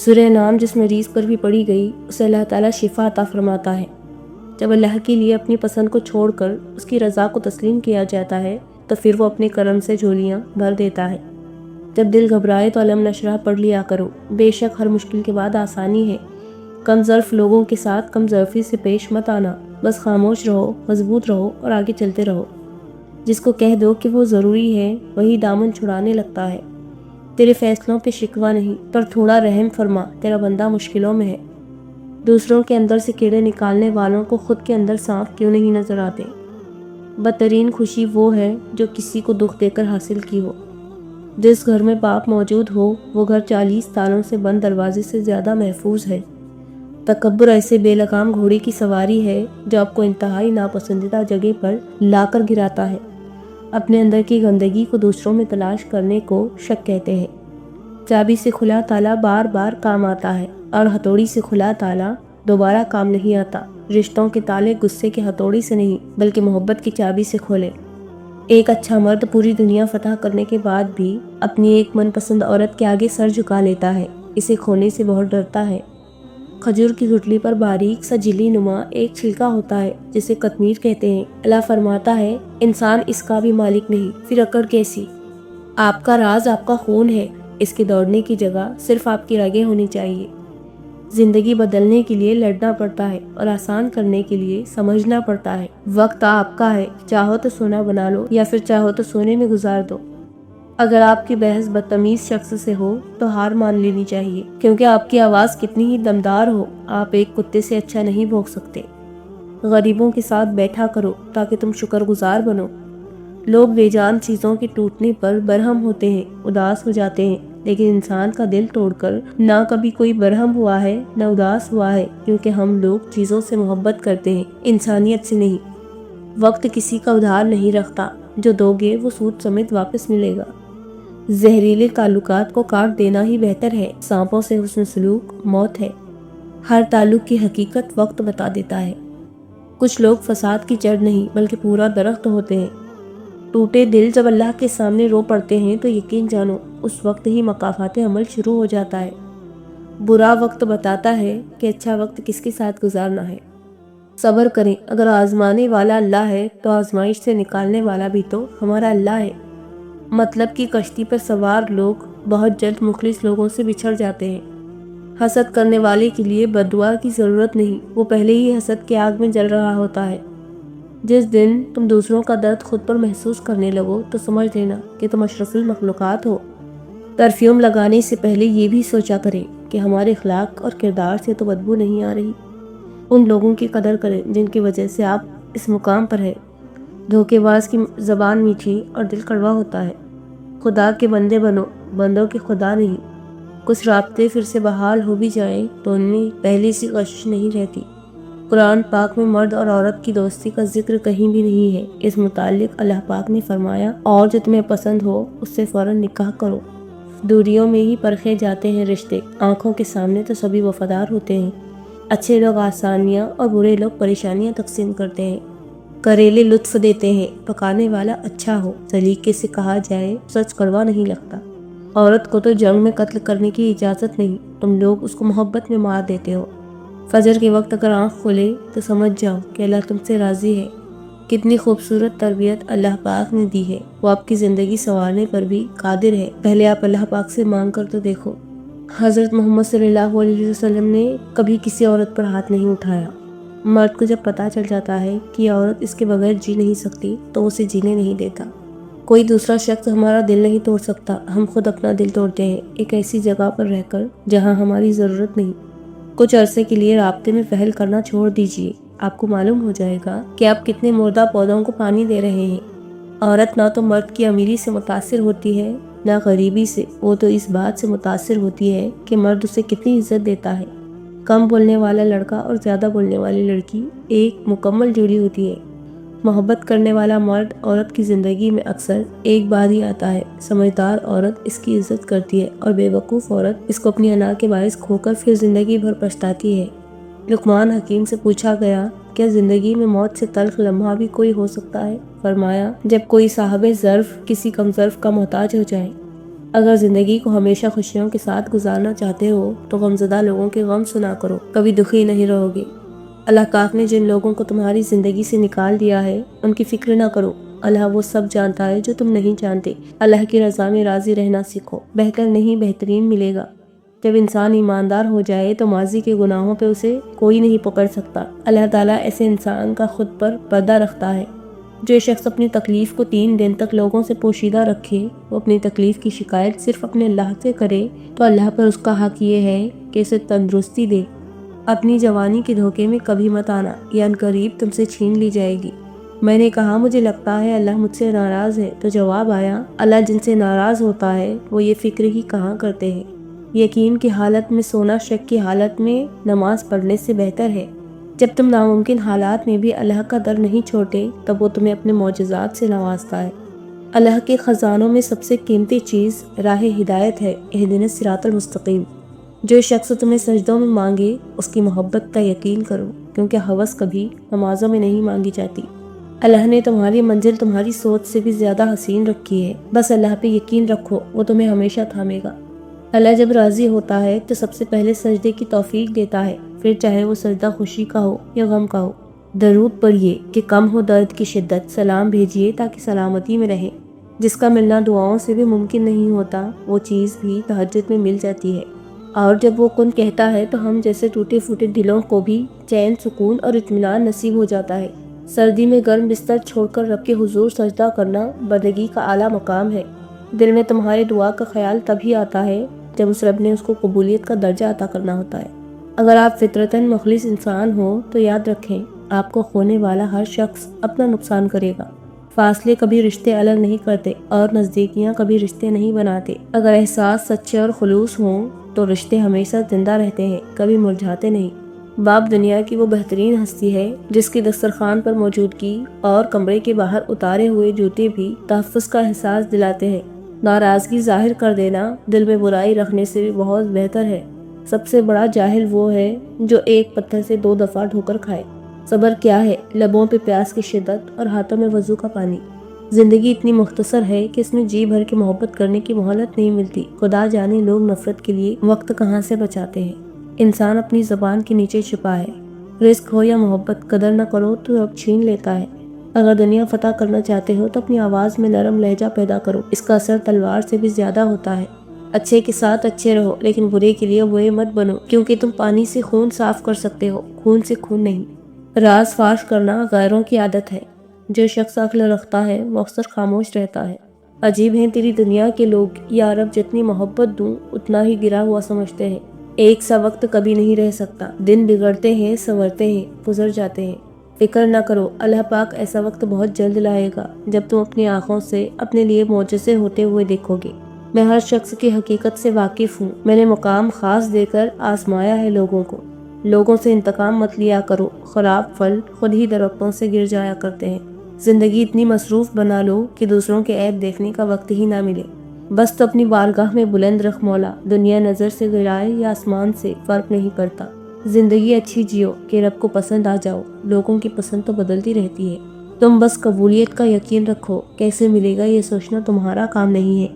سورہ نام جس مریض پر بھی پڑھی گئی اسے اللہ تعالیٰ شفا عطا فرماتا ہے۔ جب اللہ کے لیے اپنی پسند کو چھوڑ کر اس کی رضا کو تسلیم کیا جاتا ہے تو پھر وہ اپنے کرم سے جھولیاں بھر دیتا ہے۔ جب دل گھبرائے تو علم نشرح پڑھ لیا کرو، بے شک ہر مشکل کے بعد آسانی ہے۔ کم ظرف لوگوں کے ساتھ کم ظرفی سے پیش مت آنا، بس خاموش رہو، مضبوط رہو اور آگے چلتے رہو۔ جس کو کہہ دو کہ وہ ضروری ہے وہی دامن چھڑانے لگتا ہے۔ تیرے فیصلوں پہ شکوہ نہیں، پر تھوڑا رحم فرما، تیرا بندہ مشکلوں میں ہے۔ دوسروں کے اندر سے کیڑے نکالنے والوں کو خود کے اندر سانپ کیوں نہیں نظر آتے؟ بدترین خوشی وہ ہے جو کسی کو دکھ دے کر حاصل کی ہو۔ جس گھر میں باپ موجود ہو وہ گھر 40 تالوں سے بند دروازے سے زیادہ محفوظ ہے۔ تکبر ایسے بے لگام گھوڑے کی سواری ہے جو آپ کو انتہائی ناپسندیدہ جگہ پر لا کر گراتا ہے۔ اپنے اندر کی گندگی کو دوسروں میں تلاش کرنے کو شک کہتے ہیں۔ چابی سے کھلا تالا بار بار کام آتا ہے اور ہتھوڑی سے کھلا تالا دوبارہ کام نہیں آتا۔ رشتوں کے تالے غصے کے ہتھوڑی سے نہیں بلکہ محبت کی چابی سے کھولے۔ ایک اچھا مرد پوری دنیا فتح کرنے کے بعد بھی اپنی ایک من پسند عورت کے آگے سر جھکا لیتا ہے، اسے کھونے سے بہت ڈرتا ہے۔ کھجور کی گٹلی پر باریک سا جھلی نما ایک چھلکا ہوتا ہے جسے قطمیر کہتے ہیں۔ اللہ فرماتا ہے انسان اس کا بھی مالک نہیں، پھر اکڑ کیسی؟ آپ کا راز آپ کا خون ہے، اس کے دوڑنے کی جگہ صرف آپ کی رگیں ہونی چاہیے۔ زندگی بدلنے کے لیے لڑنا پڑتا ہے اور آسان کرنے کے لیے سمجھنا پڑتا ہے۔ وقت آپ کا ہے، چاہو تو سونا بنا لو یا پھر چاہو تو سونے میں گزار دو۔ اگر آپ کی بحث بدتمیز شخص سے ہو تو ہار مان لینی چاہیے، کیونکہ آپ کی آواز کتنی ہی دمدار ہو آپ ایک کتے سے اچھا نہیں بھونک سکتے۔ غریبوں کے ساتھ بیٹھا کرو تاکہ تم شکر گزار بنو۔ لوگ بے جان چیزوں کے ٹوٹنے پر برہم ہوتے ہیں، اداس ہو جاتے ہیں، لیکن انسان کا دل توڑ کر نہ کبھی کوئی برہم ہوا ہے نہ اداس ہوا ہے، کیونکہ ہم لوگ چیزوں سے محبت کرتے ہیں، انسانیت سے نہیں۔ وقت کسی کا ادھار نہیں رکھتا، جو دو گے وہ سود سمیت واپس ملے گا۔ زہریلے تعلقات کو کاٹ دینا ہی بہتر ہے، سانپوں سے حسن سلوک موت ہے۔ ہر تعلق کی حقیقت وقت بتا دیتا ہے۔ کچھ لوگ فساد کی جڑ نہیں بلکہ پورا درخت ہوتے ہیں۔ ٹوٹے دل جب اللہ کے سامنے رو پڑتے ہیں تو یقین جانو اس وقت ہی مکافات عمل شروع ہو جاتا ہے۔ برا وقت بتاتا ہے کہ اچھا وقت کس کے ساتھ گزارنا ہے۔ صبر کریں، اگر آزمانے والا اللہ ہے تو آزمائش سے نکالنے والا بھی تو ہمارا اللہ ہے۔ مطلب کی کشتی پر سوار لوگ بہت جلد مخلص لوگوں سے بچھڑ جاتے ہیں۔ حسد کرنے والے کے لیے بد دعا کی ضرورت نہیں، وہ پہلے ہی حسد کے آگ میں جل رہا ہوتا ہے۔ جس دن تم دوسروں کا درد خود پر محسوس کرنے لگو تو سمجھ لینا کہ تم اشرف المخلوقات ہو۔ پرفیوم لگانے سے پہلے یہ بھی سوچا کریں کہ ہمارے اخلاق اور کردار سے تو بدبو نہیں آ رہی۔ ان لوگوں کی قدر کریں جن کی وجہ سے آپ اس مقام پر ہیں۔ دھوکے باز کی زبان میٹھی اور دل کڑوا ہوتا ہے۔ خدا کے بندے بنو، بندوں کے خدا نہیں۔ کچھ رابطے پھر سے بحال ہو بھی جائیں تو ان میں پہلے سی کشش نہیں رہتی۔ قرآن پاک میں مرد اور عورت کی دوستی کا ذکر کہیں بھی نہیں ہے۔ اس متعلق اللہ پاک نے فرمایا اور جو تمہیں پسند ہو اس سے فوراً نکاح کرو۔ دوریوں میں ہی پرکھے جاتے ہیں رشتے، آنکھوں کے سامنے تو سبھی وفادار ہوتے ہیں۔ اچھے لوگ آسانیاں اور برے لوگ پریشانیاں تقسیم کرتے ہیں۔ کریلے لطف دیتے ہیں، پکانے والا اچھا ہو، سلیقے سے کہا جائے سچ کڑوا نہیں لگتا۔ عورت کو تو جنگ میں قتل کرنے کی اجازت نہیں، تم لوگ اس کو محبت میں مار دیتے ہو۔ فجر کے وقت اگر آنکھ کھلے تو سمجھ جاؤ کہ اللہ تم سے راضی ہے۔ کتنی خوبصورت تربیت اللہ پاک نے دی ہے، وہ آپ کی زندگی سنوارنے پر بھی قادر ہے۔ پہلے آپ اللہ پاک سے مانگ کر تو دیکھو۔ حضرت محمد صلی اللہ علیہ وسلم نے کبھی کسی عورت پر ہاتھ نہیں اٹھایا۔ مرد کو جب پتہ چل جاتا ہے کہ یہ عورت اس کے بغیر جی نہیں سکتی تو اسے جینے نہیں دیتا۔ کوئی دوسرا شخص ہمارا دل نہیں توڑ سکتا، ہم خود اپنا دل توڑتے ہیں ایک ایسی جگہ پر رہ کر جہاں ہماری ضرورت نہیں۔ کچھ عرصے کے لیے رابطے میں پہل کرنا چھوڑ دیجیے، آپ کو معلوم ہو جائے گا کہ آپ کتنے مردہ پودوں کو پانی دے رہے ہیں۔ عورت نہ تو مرد کی امیری سے متاثر ہوتی ہے نہ غریبی سے، وہ تو اس بات سے متاثر ہوتی ہے کہ مرد اسے کتنی عزت دیتا ہے۔ کم بولنے والا لڑکا اور زیادہ بولنے والی لڑکی ایک مکمل جوڑی ہوتی ہے۔ محبت کرنے والا مرد عورت کی زندگی میں اکثر ایک بار ہی آتا ہے۔ سمجھدار عورت اس کی عزت کرتی ہے اور بے وقوف عورت اس کو اپنی انا کے باعث کھو کر پھر زندگی بھر پچھتاتی ہے۔ لقمان حکیم سے پوچھا گیا کیا زندگی میں موت سے تلخ لمحہ بھی کوئی ہو سکتا ہے؟ فرمایا جب کوئی صاحب ظرف کسی کم ظرف کا محتاج ہو جائے۔ اگر زندگی کو ہمیشہ خوشیوں کے ساتھ گزارنا چاہتے ہو تو غمزدہ لوگوں کے غم سنا کرو، کبھی دکھی نہیں رہو گے۔ اللہ پاک نے جن لوگوں کو تمہاری زندگی سے نکال دیا ہے ان کی فکر نہ کرو، اللہ وہ سب جانتا ہے جو تم نہیں جانتے۔ اللہ کی رضا میں راضی رہنا سیکھو، بہتر نہیں بہترین ملے گا۔ جب انسان ایماندار ہو جائے تو ماضی کے گناہوں پہ اسے کوئی نہیں پکڑ سکتا۔ اللہ تعالیٰ ایسے انسان کا خود پر پردہ رکھتا ہے۔ جو شخص اپنی تکلیف کو 3 دن تک لوگوں سے پوشیدہ رکھے، وہ اپنی تکلیف کی شکایت صرف اپنے اللہ سے کرے تو اللہ پر اس کا حق یہ ہے کہ اسے تندرستی دے۔ اپنی جوانی کے دھوکے میں کبھی مت آنا، یہ عنقریب تم سے چھین لی جائے گی۔ میں نے کہا مجھے لگتا ہے اللہ مجھ سے ناراض ہے، تو جواب آیا اللہ جن سے ناراض ہوتا ہے وہ یہ فکر ہی کہاں کرتے ہیں۔ یقین کی حالت میں سونا شک کی حالت میں نماز پڑھنے سے بہتر ہے۔ جب تم ناممکن حالات میں بھی اللہ کا در نہیں چھوڑتے تب وہ تمہیں اپنے معجزات سے نوازتا ہے۔ اللہ کے خزانوں میں سب سے قیمتی چیز راہ ہدایت ہے، اہدنا الصراط المستقیم۔ جو شخص تمہیں سجدوں میں مانگے اس کی محبت کا یقین کرو، کیونکہ ہوس کبھی نمازوں میں نہیں مانگی جاتی۔ اللہ نے تمہاری منزل تمہاری سوچ سے بھی زیادہ حسین رکھی ہے، بس اللہ پہ یقین رکھو، وہ تمہیں ہمیشہ تھامے گا۔ اللہ جب راضی ہوتا ہے تو سب سے پہلے سجدے کی توفیق دیتا ہے، پھر چاہے وہ سجدہ خوشی کا ہو یا غم کا ہو۔ درود پڑھیے کہ کم ہو درد کی شدت، سلام بھیجیے تاکہ سلامتی میں رہے۔ جس کا ملنا دعاؤں سے بھی ممکن نہیں ہوتا وہ چیز بھی تہجد میں مل جاتی ہے، اور جب وہ کن کہتا ہے تو ہم جیسے ٹوٹے پھوٹے دلوں کو بھی چین، سکون اور اطمینان نصیب ہو جاتا ہے۔ سردی میں گرم بستر چھوڑ کر رب کے حضور سجدہ کرنا بندگی کا اعلیٰ مقام ہے۔ دل میں تمہارے دعا کا خیال تبھی آتا ہے جب اس رب نے اس کو قبولیت کا درجہ عطا کرنا ہوتا ہے۔ اگر آپ فطرتاً مخلص انسان ہو تو یاد رکھیں آپ کو کھونے والا ہر شخص اپنا نقصان کرے گا۔ فاصلے کبھی رشتے الگ نہیں کرتے اور نزدیکیاں کبھی رشتے نہیں بناتے۔ اگر احساس سچے اور خلوص ہوں تو رشتے ہمیشہ زندہ رہتے ہیں، کبھی مرجھاتے نہیں۔ باپ دنیا کی وہ بہترین ہستی ہے جس کی دسترخوان پر موجودگی اور کمرے کے باہر اتارے ہوئے جوتے بھی تحفظ کا احساس دلاتے ہیں۔ ناراضگی ظاہر کر دینا دل میں برائی رکھنے سے بھی بہت بہتر ہے۔ سب سے بڑا جاہل وہ ہے جو ایک پتھر سے 2 دفعہ ٹھوکر کھائے۔ صبر کیا ہے؟ لبوں پہ پیاس کی شدت اور ہاتھوں میں وضو کا پانی۔ زندگی اتنی مختصر ہے کہ اس میں جی بھر کے محبت کرنے کی مہلت نہیں ملتی۔ خدا جانے لوگ نفرت کے لیے وقت کہاں سے بچاتے ہیں۔ انسان اپنی زبان کے نیچے چھپا ہے۔ رزق ہو یا محبت، قدر نہ کرو تو رب چھین لیتا ہے۔ اگر دنیا فتح کرنا چاہتے ہو تو اپنی آواز میں نرم لہجہ پیدا کرو، اس کا اثر تلوار سے بھی زیادہ ہوتا ہے۔ اچھے کے ساتھ اچھے رہو لیکن برے کے لیے برے مت بنو، کیونکہ تم پانی سے خون صاف کر سکتے ہو، خون سے خون نہیں۔ راز فاش کرنا غیروں کی عادت ہے۔ جو شخص عقل رکھتا ہے وہ اکثر خاموش رہتا ہے۔ عجیب ہیں تیری دنیا کے لوگ، یا رب جتنی محبت دوں اتنا ہی گرا ہوا سمجھتے ہیں۔ ایک سا وقت کبھی نہیں رہ سکتا، دن بگڑتے ہیں، سنورتے ہیں، گزر جاتے ہیں۔ فکر نہ کرو، اللہ پاک ایسا وقت بہت جلد لائے گا جب تم اپنی آنکھوں سے اپنے لیے معجزے ہوتے ہوئے دیکھو گے۔ میں ہر شخص کی حقیقت سے واقف ہوں، میں نے مقام خاص دے کر آزمایا ہے لوگوں کو۔ لوگوں سے انتقام مت لیا کرو، خراب پھل خود ہی درختوں سے گر جایا کرتے ہیں۔ زندگی اتنی مصروف بنا لو کہ دوسروں کے عیب دیکھنے کا وقت ہی نہ ملے۔ بس تو اپنی بارگاہ میں بلند رکھ مولا، دنیا نظر سے گرائے یا آسمان سے فرق نہیں پڑتا۔ زندگی اچھی جیو کہ رب کو پسند آ جاؤ، لوگوں کی پسند تو بدلتی رہتی ہے۔ تم بس قبولیت کا یقین رکھو، کیسے ملے گا یہ سوچنا تمہارا کام نہیں ہے۔